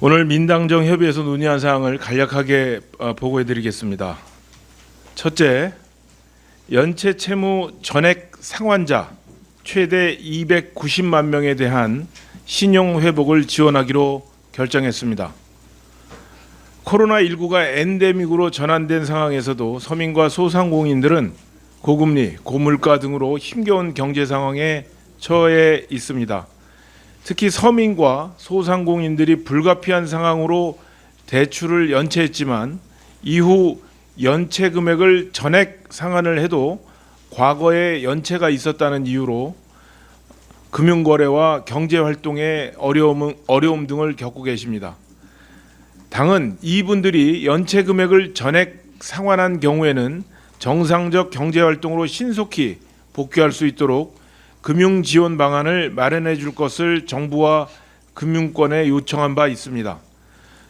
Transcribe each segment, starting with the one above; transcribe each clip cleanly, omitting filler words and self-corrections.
오늘 민당정 협의에서 논의한 사항을 간략하게 보고해 드리겠습니다. 첫째, 연체 채무 전액 상환자 최대 290만 명에 대한 신용 회복을 지원하기로 결정했습니다. 코로나19가 엔데믹으로 전환된 상황에서도 서민과 소상공인들은 고금리, 고물가 등으로 힘겨운 경제 상황에 처해 있습니다. 특히 서민과 소상공인들이 불가피한 상황으로 대출을 연체했지만 이후 연체 금액을 전액 상환을 해도 과거에 연체가 있었다는 이유로 금융거래와 경제활동에 어려움 등을 겪고 계십니다. 당은 이분들이 연체 금액을 전액 상환한 경우에는 정상적 경제활동으로 신속히 복귀할 수 있도록 금융지원 방안을 마련해 줄 것을 정부와 금융권에 요청한 바 있습니다.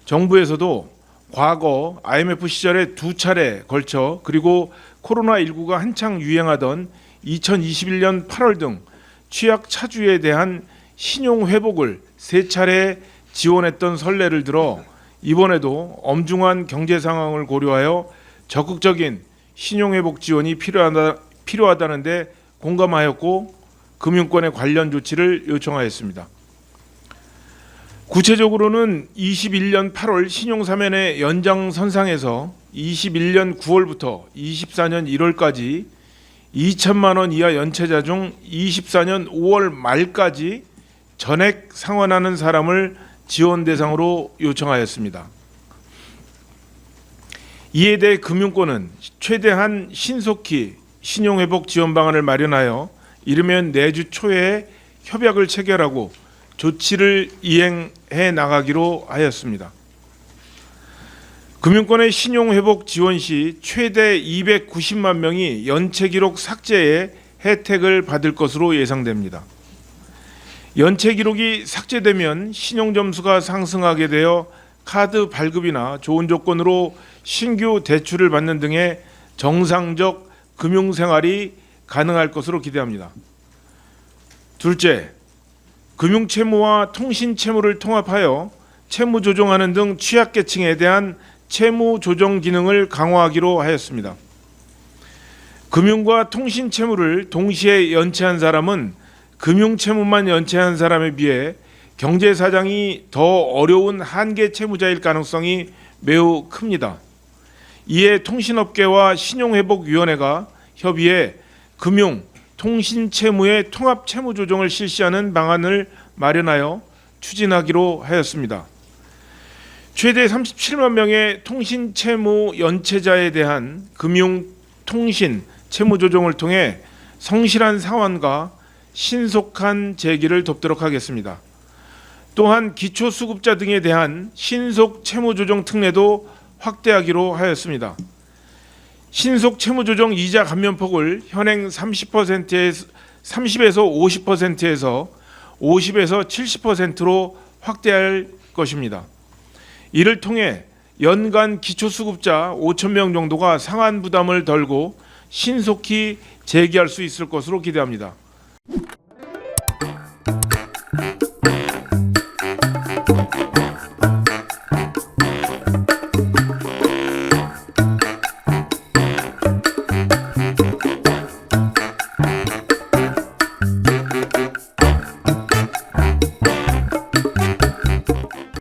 정부에서도 과거 IMF 시절에 2차례 걸쳐 그리고 코로나19가 한창 유행하던 2021년 8월 등 취약 차주에 대한 신용 회복을 3차례 지원했던 선례를 들어 이번에도 엄중한 경제 상황을 고려하여 적극적인 신용 회복 지원이 필요하다는 데 공감하였고 금융권의 관련 조치를 요청하였습니다. 구체적으로는 21년 8월 신용사면의 연장선상에서 21년 9월부터 24년 1월까지 2천만 원 이하 연체자 중 24년 5월 말까지 전액 상환하는 사람을 지원 대상으로 요청하였습니다. 이에 대해 금융권은 최대한 신속히 신용회복 지원 방안을 마련하여 이르면 내주 초에 협약을 체결하고 조치를 이행해 나가기로 하였습니다. 금융권의 신용회복 지원 시 최대 290만 명이 연체 기록 삭제의 혜택을 받을 것으로 예상됩니다. 연체 기록이 삭제되면 신용점수가 상승하게 되어 카드 발급이나 좋은 조건으로 신규 대출을 받는 등의 정상적 금융생활이 가능할 것으로 기대합니다. 둘째, 금융채무와 통신채무를 통합하여 채무 조정하는 등 취약계층에 대한 채무 조정 기능을 강화하기로 하였습니다. 금융과 통신채무를 동시에 연체한 사람은 금융채무만 연체한 사람에 비해 경제사정이 더 어려운 한계 채무자일 가능성이 매우 큽니다. 이에 통신업계와 신용회복위원회가 협의해 금융, 통신채무의 통합채무 조정을 실시하는 방안을 마련하여 추진하기로 하였습니다. 최대 37만 명의 통신채무 연체자에 대한 금융, 통신, 채무 조정을 통해 성실한 상환과 신속한 재기를 돕도록 하겠습니다. 또한 기초수급자 등에 대한 신속 채무조정 특례도 확대하기로 하였습니다. 신속 채무조정 이자 감면폭을 현행 30에서 50%에서 50에서 70%로 확대할 것입니다. 이를 통해 연간 기초수급자 5천 명 정도가 상환 부담을 덜고 신속히 재기할 수 있을 것으로 기대합니다.